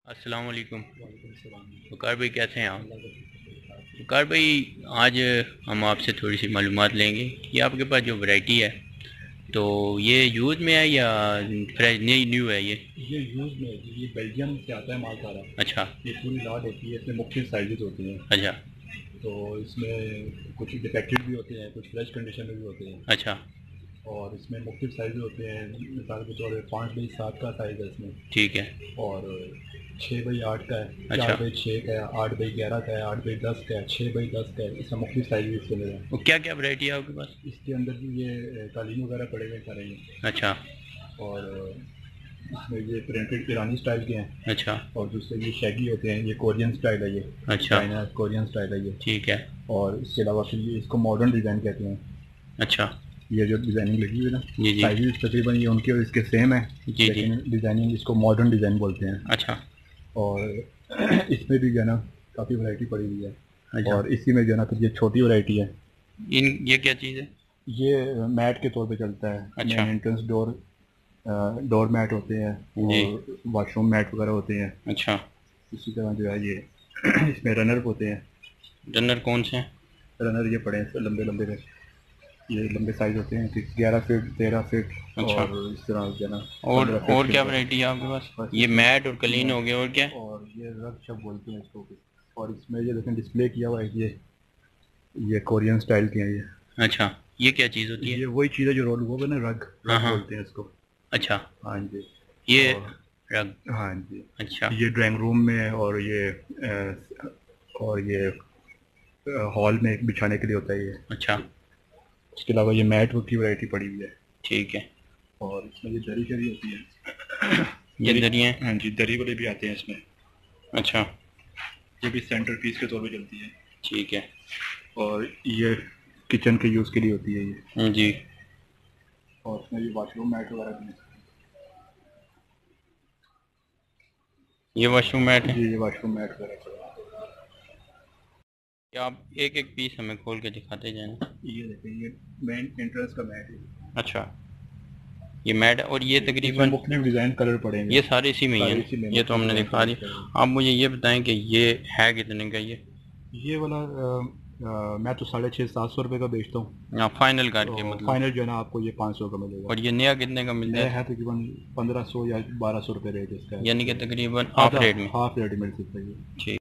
अस्सलाम वालेकुम। वालेकुम सलाम। वकार भाई कैसे हैं आप? अल्लाह का शुक्र है। वकार भाई, आज हम आपसे थोड़ी सी मालूमात लेंगे कि आपके पास जो वैरायटी है तो ये यूज़ में है या फ्रेश नई न्यू है ये? ये यूज़ में है जी, ये बेल्जियम से आता है माल सारा। अच्छा। ये पूरी लाट होती है, इसमें मुख्तलिफ साइज़ होती हैं। अच्छा। तो इसमें कुछ डिफेक्टेड भी होते हैं, कुछ फ्रेश कंडीशन में भी होते हैं। अच्छा। और इसमें मुख्तलिफ साइज़ होते हैं। मिसाल के तौर पर 5 बाई 7 का साइज़ है इसमें। ठीक है। और 6 बाई 8 का है, अच्छा। 4 बाई 6 का है, 8 बाई 11 का है, 8 बाई 10 का है, 6 बाई 10 का है। इसमें मुख्तलिफ साइज़ भी इसके अंदर है। वो क्या क्या वैरायटी है आपके पास? इसके अंदर भी ये कालीन वगैरह पड़े हुए सारे हैं। अच्छा। और इसमें ये प्रिंटेड ईरानी स्टाइल के हैं। अच्छा। और दूसरे ये शैगी होते हैं, ये कोरियन स्टाइल है, ये अच्छा। चाइना कोरियन स्टाइल है ये। ठीक है। और इसके अलावा फिर ये इसको मॉडर्न डिज़ाइन कहते हैं। अच्छा। ये जो डिज़ाइनिंग लगी हुई है ना, जी जी। साइज़ तकरीबन ये उनके और इसके सेम है, जी जी। लेकिन डिज़ाइनिंग इसको मॉडर्न डिज़ाइन बोलते हैं। अच्छा। और इसमें भी जो है ना काफ़ी वैरायटी पड़ी हुई है। अच्छा। और इसी में जो है ना फिर ये छोटी वैरायटी है। ये क्या चीज़ है? ये मैट के तौर पे चलता है। अच्छा। Main entrance door door mat होते हैं जी। और वॉशरूम मैट वगैरह होते हैं। अच्छा। इसी तरह जो है ये इसमें रनर होते हैं। रनर कौन से हैं? रनर ये पड़े हैं लंबे लंबे में। ये लंबे साइज़ होते हैं कि 11 फीट 13 फीट अच्छा। और इस तरह जो है ना और 15 फीट और के क्या ऊपर। वैरायटी है आपके पास? बस ये इसमें मैट और कलीन हो गए, और क्या? और ये रग शब बोलते हैं इसको। और इसमें ये देखें डिस्प्ले किया हुआ है, ये कोरियन स्टाइल के हैं ये। अच्छा, ये क्या चीज़ होती है? ये वही चीज़ है जो रोल हुआ है ना, रग हाँ रग हाँ। बोलते हैं इसको। अच्छा। हाँ जी। ये और रग। हाँ जी, अच्छा। ये ड्राइंग रूम में है और ये हॉल में बिछाने के लिए होता है ये। अच्छा। इसके अलावा ये मैट की वैरायटी पड़ी हुई है। ठीक है। और इसमें ये दरी शरी होती है। ये दरी, दरियाँ? हाँ जी, दरी वाले भी आते हैं इसमें। अच्छा। ये भी सेंटर पीस के तौर पे चलती है। ठीक है। और ये किचन के यूज़ के लिए होती है ये। जी। और इसमें ये वॉशरूम मैट वगैरह भी है। ये वॉशरूम मैट है? जी, ये वॉशरूम मैट वगैरह सब है। क्या आप एक एक पीस हमें खोल के दिखाते जाएं? ये देखें, ये मेन एंट्रेंस का मैट है। अच्छा, ये मैट है, और ये इसमें तकरीबन मुख्तलिफ डिज़ाइन कलर पड़ेंगे। ये सारे इसी में ही सारे हैं? इसी में ये तो मुख्तलिफ हमने डिज़ाइन दिखा दी। कलर। आप मुझे ये बताएं कि ये है कितने का ये वाला मैं तो 650-700 रुपये का बेचता हूँ। हाँ, फाइनल करके तो मतलब? फाइनल जो है ना आपको ये 500 का मिलेगा। और ये नया कितने का मिल नया जाता है तकरीबन 1500 या 1200 रुपये रेट इसका है? है। यानी कि तकरीबन हाफ आधा रेट में? हाफ रेडीमेड सकता है ये। ठीक।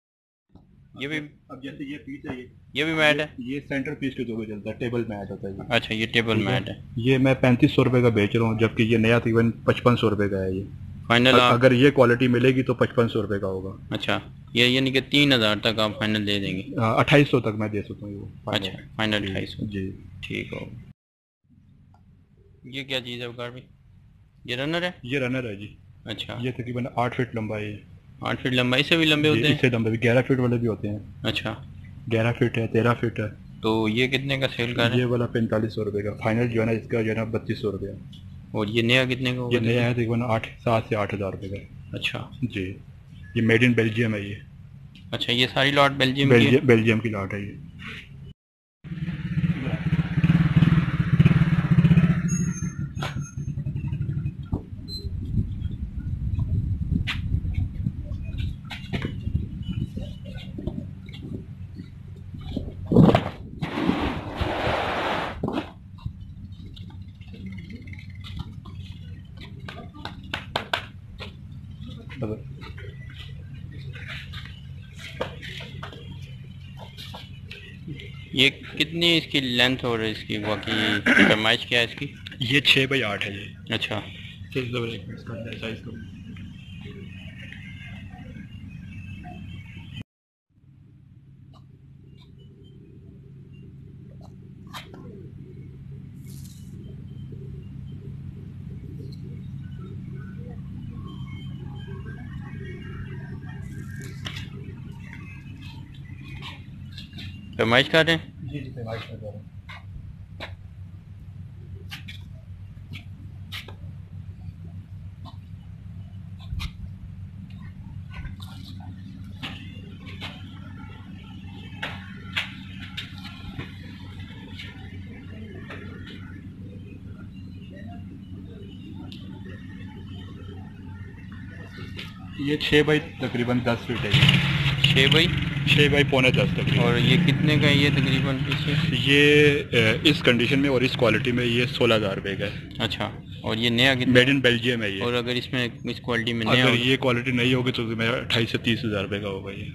ये भी अब जैसे ये पीस है, ये भी मैट है? ये सेंटर पीस के तौर पे चलता है, टेबल मैट होता है ये। अच्छा, ये टेबल ठीक है, मैट है। ये मैं 3500 रुपये का बेच रहा हूँ, जबकि ये नया तकरीबन 5500 रुपये का है ये। फाइनल आप? अगर ये क्वालिटी मिलेगी तो 5500 रुपये का होगा। अच्छा, ये यानी कि 3,000 तक आप फाइनल दे देंगे? 2800 तक मैं दे सकता हूँ वो अच्छा, फाइनल जी 250। जी। ठीक हो। ये क्या चीज़ है वकार भाई? ये रनर है? ये रनर है जी। अच्छा। ये तकरीबन 8 फीट लंबा है ये। 8 फीट लंबाई से भी लंबे जी, होते हैं? इससे लंबे भी 11 फीट वाले भी होते हैं। अच्छा। 11 फीट है, 13 फीट है। तो ये कितने का सेल कर रहे ये हैं? वाला 4500 रुपये का फाइनल जो है ना, इसका जो है ना 3200 रुपये। और ये नया कितने का ये होगा नया तकरीबन? है तकरीबन 7 से 8 हज़ार रुपये का। अच्छा। जी, ये मेड इन बेल्जियम है ये। अच्छा, ये सारी लॉट बेल्जियम की है? बेल्जियम की लाट है ये। ये कितनी इसकी लेंथ और इसकी बाकी फरमाइश क्या है इसकी? ये 6 बाई 8 है ये। अच्छा। एक मिनट इसका साइज करो। फरमाइश कर रहे हैं? जी जी, फरमाइश में करो। ये 6 बाई तकरीबन 10 फीट है ये। 6 बाई पौने 10 तकरीबन। और ये कितने का है ये तकरीबन पीछे? ये इस कंडीशन में और इस क्वालिटी में ये 16,000 रुपये का है। अच्छा, और ये नया कितना? मेड इन बेल्जियम है ये। और अगर इसमें इस क्वालिटी में नया अगर ये क्वालिटी नहीं होगी तो मेरा 28 से 30,000 रुपये का होगा ये।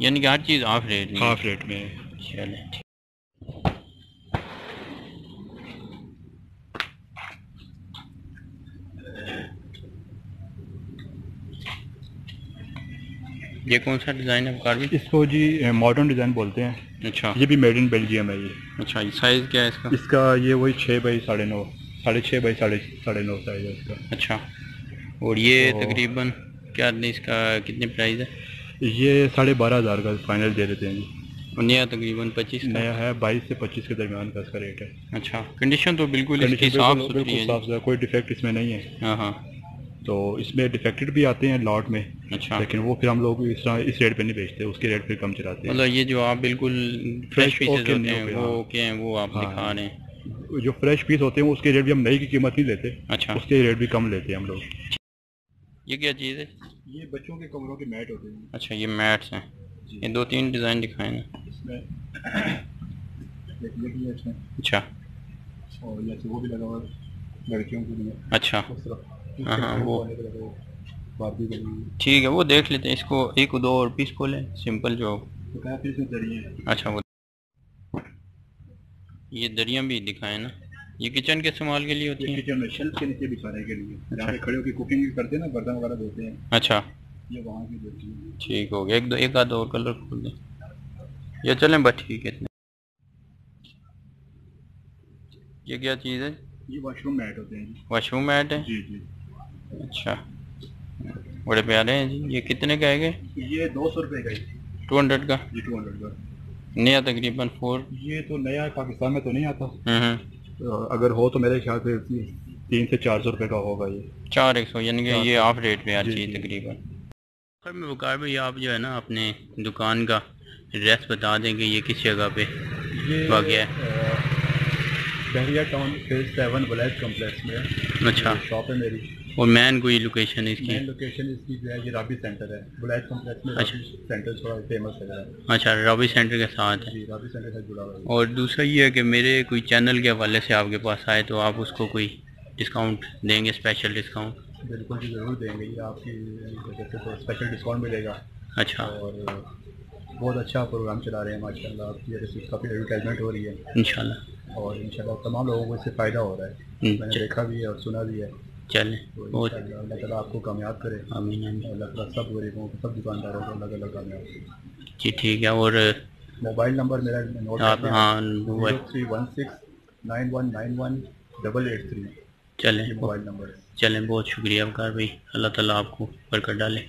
यानी कि हर चीज़ हाफ रेट में? हाफ रेट में। चले, ये कौन सा डिज़ाइन है कार भी? इसको जी मॉडर्न डिज़ाइन बोलते हैं। अच्छा, ये भी मेड इन बेल्जियम है ये। अच्छा, ये साइज़ क्या है इसका? इसका ये वही 6 बाई 9.5, 6.5 बाई 9.5 साइज है इसका। अच्छा, और ये तो तकरीबन क्या इसका कितने प्राइस है? ये 12,500 का फाइनल दे देते हैं जी। और नया तकरीबन 25 का? नया है 22 से 25 के दरमियान का इसका रेट है। अच्छा, कंडीशन तो बिल्कुल इसकी कंडीशन साफ बिल्कुल सुथरी है? साफ सुथरा, कोई डिफेक्ट इसमें नहीं है। हाँ हाँ। तो इसमें डिफेक्टेड भी आते हैं लॉट में। अच्छा, लेकिन वो फिर हम लोग इस रेट पे नहीं बेचते, उसके रेट फिर कम चलाते हैं। मतलब ये जो आप बिल्कुल फ्रेश पीसेस ओके होते हैं नहीं वो हाँ। ओके हैं, वो आप हाँ, दिखा रहे हैं? जो फ्रेश पीस होते हैं उसके रेट भी हम नई की कीमत नहीं लेते। अच्छा, उसके रेट भी कम लेते हैं हम लोग। ये क्या चीज़ है? ये बच्चों के कमरों के मैट होते हैं। अच्छा, ये मैट्स हैं। ये 2-3 डिज़ाइन दिखाए ना इसमें देखिए इसमें। अच्छा, और जैसे वो भी लगा हुआ है लड़कियों के लिए। अच्छा, उस तरफ हाँ हाँ, वो बात भी करेंगे। ठीक है, वो देख लेते हैं। इसको एक दो और पीस खोलें सिंपल जो। तो क्या फिर इसमें दरियाँ हैं। अच्छा, वो ये दरियाँ भी दिखाए ना, ये किचन के इस्तेमाल के लिए होती हैं? किचन में शेल्फ के नीचे बिछाने के लिए, जहाँ पे खड़े होकर कुकिंग करते हैं ना, बर्तन वगैरह धोते हैं। अच्छा, ये वहाँ की देती है। ठीक हो गया। एक आध और कलर खोल दें या चलें बस, ठीक है। ये क्या चीज़ है? ये वॉशरूम मैट होते हैं जी। वॉशरूम मैट है? जी जी। अच्छा, बड़े प्यारे हैं जी। ये कितने का है? ये 200 रुपये का है। 200 का? जी 200 का। नया तकरीबन 4। ये तो नया है, पाकिस्तान में तो नहीं आता। हम्म। तो अगर हो तो मेरे ख्याल से 300 से 400 रुपये का होगा ये। 400, यानी कि ये ऑफ रेट पे हर जी, चीज़ जी। तकरीबन। सर मैं वकार भाई, आप जो है ना अपने दुकान का एड्रेस बता देंगे, ये किस जगह पे वाक़या है? बहरिया टाउन फेज 7 बुलैत कम्प्लेक्स में है। अच्छा, शॉप है मेरी। और मैन कोई लोकेशन है इसकी? मेन लोकेशन इसकी जो है ये राबी सेंटर है, बुलैत कम्प्लेक्स में। अच्छा। राबी सेंटर थोड़ा फेमस है। अच्छा, रॉबी सेंटर के साथ है। जी, राबी सेंटर से जुड़ा हुआ है। और दूसरा ये है कि मेरे कोई चैनल के हवाले से आपके पास आए तो आप उसको कोई डिस्काउंट देंगे, स्पेशल डिस्काउंट? बिल्कुल जी, ज़रूर देंगे। ये आपकी वजह से तो स्पेशल डिस्काउंट मिलेगा। अच्छा, और बहुत अच्छा प्रोग्राम चला रहे हैं माशाल्लाह। आपकी वजह से काफ़ी एडवर्टाइजमेंट हो रही है इंशाल्लाह। और इंशाल्लाह तमाम लोगों को इससे फ़ायदा हो रहा है। मैंने देखा भी है और सुना भी है। चलें, तो बहुत इंशाल्लाह अल्लाह ताला आपको कामयाब करे। आमीन आमीन। अल्लाह ताला सब गरीबों को, सब दुकानदारों को अल्लाह ताला कामयाब करे। जी ठीक है। और मोबाइल नंबर मेरा नोट आप? हाँ, 0316 9191 883। चलें, ये मोबाइल नंबर है। चलें, बहुत शुक्रिया वकार भाई। अल्लाह ताला आपको बरकत डाले।